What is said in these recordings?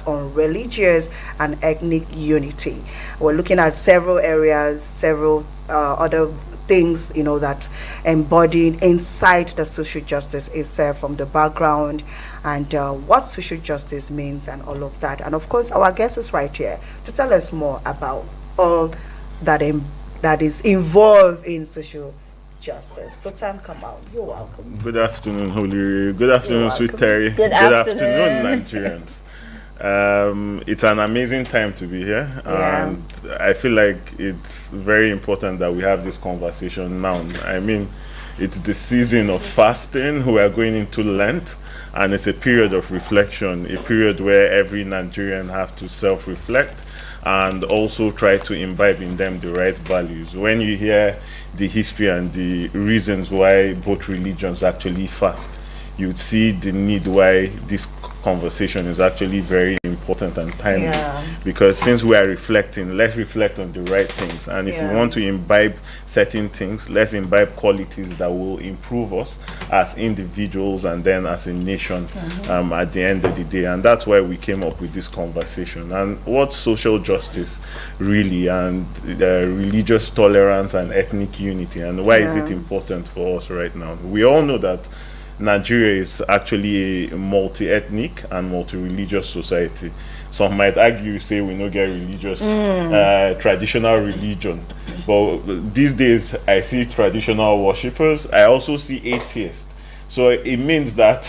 impact on religious and ethnic unity. We're looking at several areas, several other things, that embodied inside the social justice itself, from the background and what social justice means and all of that. And of course, our guest is right here to tell us more about all that that is involved in social justice. So time come out. You're welcome. Good afternoon, Holy. Good afternoon, Sweet Terry. Good afternoon, Nigerians. It's an amazing time to be here, and I feel like it's very important that we have this conversation now. I mean, it's the season of fasting. We are going into Lent, and it's a period of reflection, a period where every Nigerian have to self-reflect and also try to imbibe in them the right values. When you hear the history and the reasons why both religions actually fast, you would see the need why this conversation is actually very important and timely. Because since we are reflecting, let's reflect on the right things. And if we want to imbibe certain things, let's imbibe qualities that will improve us as individuals and then as a nation at the end of the day. And that's why we came up with this conversation. And what social justice really, and religious tolerance and ethnic unity, and why is it important for us right now? We all know that Nigeria is actually a multi-ethnic and multi-religious society. Some might argue, say we don't get religious, traditional religion. But these days, I see traditional worshippers. I also see atheists. So it means that,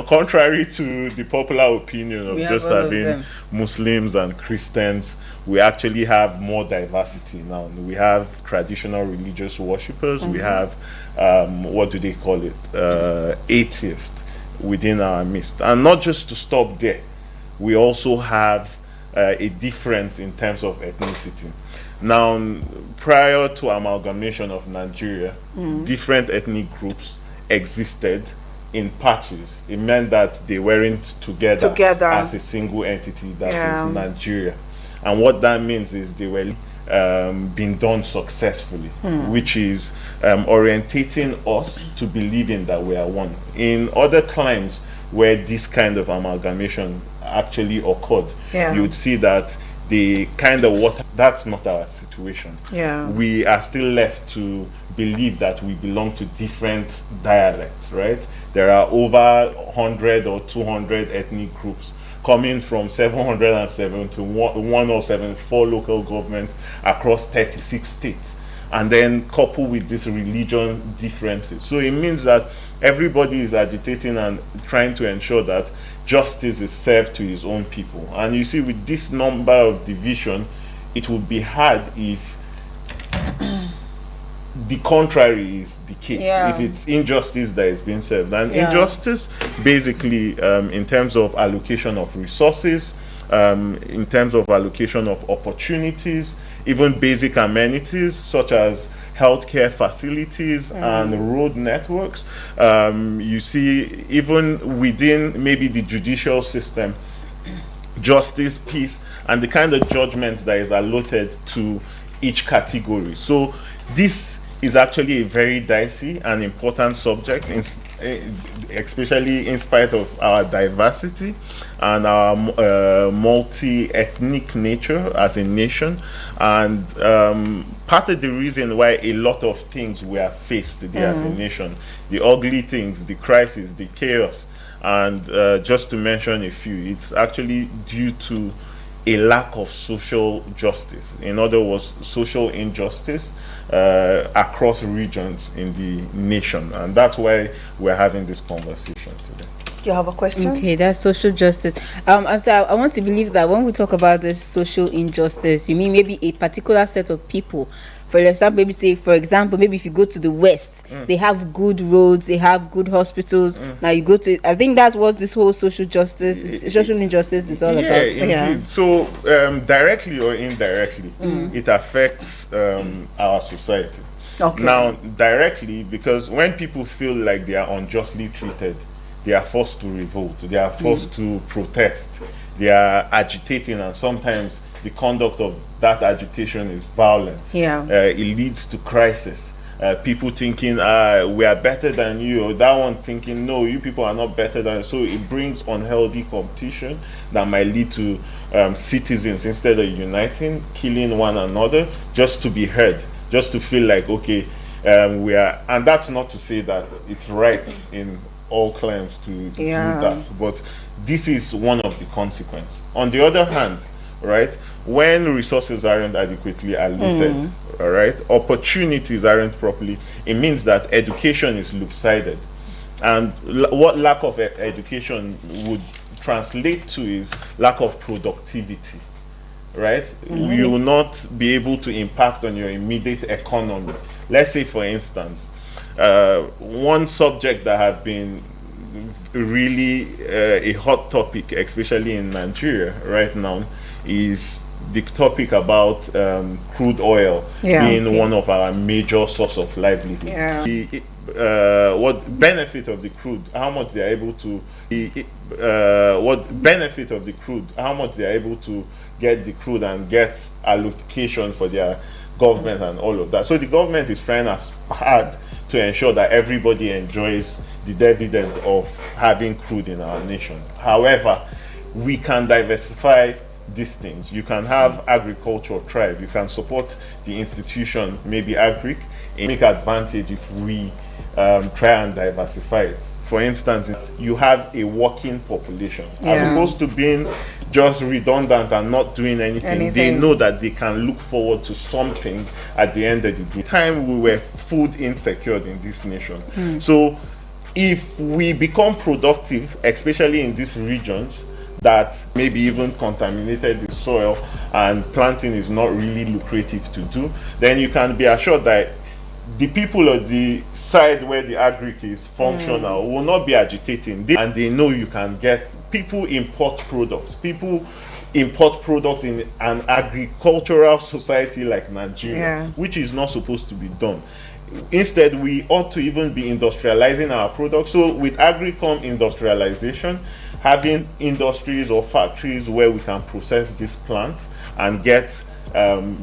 contrary to the popular opinion of just having Muslims and Christians, we actually have more diversity now. We have traditional religious worshippers. We have, what do they call it, atheists within our midst. And not just to stop there, we also have a difference in terms of ethnicity. Now, prior to amalgamation of Nigeria, different ethnic groups existed in patches. It meant that they weren't together as a single entity that is Nigeria. And what that means is they were being done successfully, which is orientating us to believing that we are one. In other climes where this kind of amalgamation actually occurred, you would see that the kind of what that's not our situation. We are still left to believe that we belong to different dialects, right? There are over 100 or 200 ethnic groups coming from 707 to 1074 local governments across 36 states, and then coupled with these religion differences. So it means that everybody is agitating and trying to ensure that justice is served to his own people. And you see, with this number of division, it would be hard if the contrary is the case, if it's injustice that is being served. And injustice, basically, in terms of allocation of resources, in terms of allocation of opportunities, even basic amenities such as healthcare facilities and road networks. You see, even within maybe the judicial system, justice, peace, and the kind of judgment that is allotted to each category. So this is actually a very dicey and important subject, especially in spite of our diversity and our multi-ethnic nature as a nation. And part of the reason why a lot of things we are faced today as a nation, the ugly things, the crisis, the chaos, and just to mention a few, it's actually due to a lack of social justice. In other words, social injustice across regions in the nation. And that's why we're having this conversation today. You have a question? Okay, that's social justice. I'm sorry, I want to believe that when we talk about this social injustice, you mean maybe a particular set of people. For example, maybe if you go to the West, they have good roads, they have good hospitals. Now you go to, I think that's what this whole social injustice is all about. Indeed. So directly or indirectly, it affects our society. Now, directly, because when people feel like they are unjustly treated, they are forced to revolt, they are forced to protest, they are agitating, and sometimes the conduct of that agitation is violent. It leads to crisis. people thinking we are better than you, or that one thinking no, you people are not better than. So it brings unhealthy competition that might lead to citizens, instead of uniting, killing one another just to be heard, just to feel like okay, we are. And that's not to say that it's right in all claims to do that, but this is one of the consequences. On the other hand, right, when resources aren't adequately allotted, all right, opportunities aren't properly, it means that education is loop-sided. And what lack of education would translate to is lack of productivity, right? You will not be able to impact on your immediate economy. Let's say, for instance, one subject that have been really a hot topic, especially in Nigeria right now, is the topic about crude oil being one of our major source of livelihood. What benefit of the crude, how much they are able to what benefit of the crude, how much they are able to get the crude and get allocation for their government and all of that. So the government is trying as hard to ensure that everybody enjoys the dividend of having crude in our nation. However, we can diversify these things. You can have agricultural tribe, you can support the institution, maybe agric, and make advantage if we try and diversify it. For instance, you have a working population, as opposed to being just redundant and not doing anything. They know that they can look forward to something at the end of the day. Time we were food insecure in this nation. So if we become productive, especially in these regions that maybe even contaminated the soil and planting is not really lucrative to do, then you can be assured that the people of the side where the agric is functional will not be agitating, and they know you can get people import products. People import products in an agricultural society like Nigeria, which is not supposed to be done. Instead, we ought to even be industrializing our products. So with agricom industrialization, having industries or factories where we can process these plants and get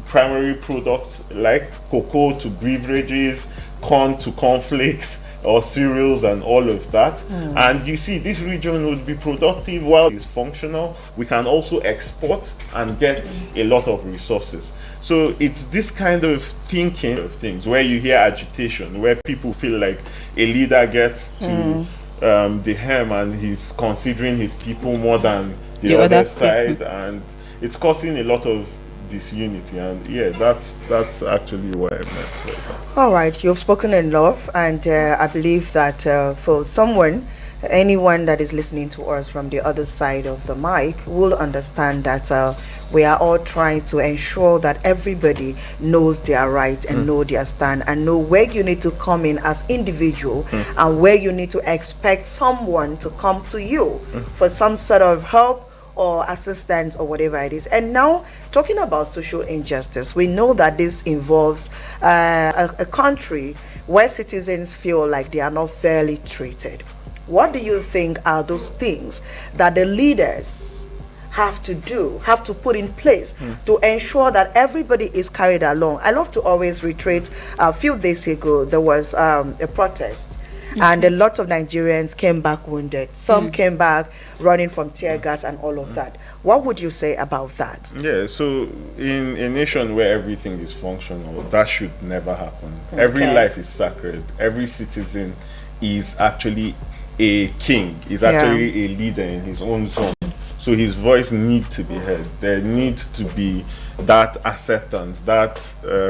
primary products like cocoa to beverages, corn to cornflakes or cereals and all of that. And you see, this region would be productive while it's functional. We can also export and get a lot of resources. So it's this kind of thinking of things where you hear agitation, where people feel like a leader gets to the helm and he's considering his people more than the other side, and it's causing a lot of disunity. And that's actually what I meant. All right, you've spoken enough, and I believe that for anyone that is listening to us from the other side of the mic will understand that we are all trying to ensure that everybody knows their right and know their stand and know where you need to come in as individual and where you need to expect someone to come to you for some sort of help or assistance or whatever it is. And now, talking about social injustice, we know that this involves a country where citizens feel like they are not fairly treated. What do you think are those things that the leaders have to put in place to ensure that everybody is carried along? I love to always reiterate, a few days ago, there was a protest. And a lot of Nigerians came back wounded. Some came back running from tear gas and all of that. What would you say about that? Yeah, so in a nation where everything is functional, that should never happen. Every life is sacred. Every citizen is actually a king, is actually a leader in his own zone. So his voice needs to be heard. There needs to be that acceptance, that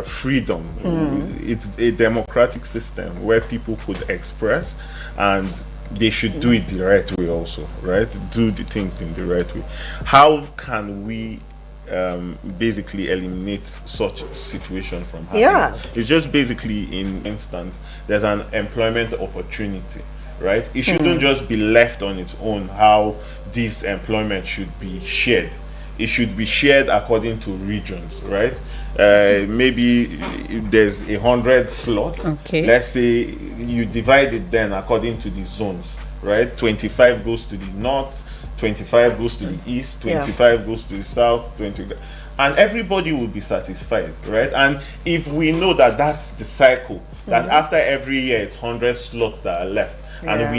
freedom. It's a democratic system where people could express, and they should do it the right way also, right? Do the things in the right way. How can we basically eliminate such a situation from happening? It's just basically, in instance, there's an employment opportunity, right? It shouldn't just be left on its own how this employment should be shared. It should be shared according to regions, right? Maybe if there's 100 slots, let's say you divide it then according to the zones, right? 25 goes to the north, 25 goes to the east, 25 goes to the south, 20, and everybody will be satisfied, right? And if we know that that's the cycle that after every year it's 100 slots that are left, and Yeah. we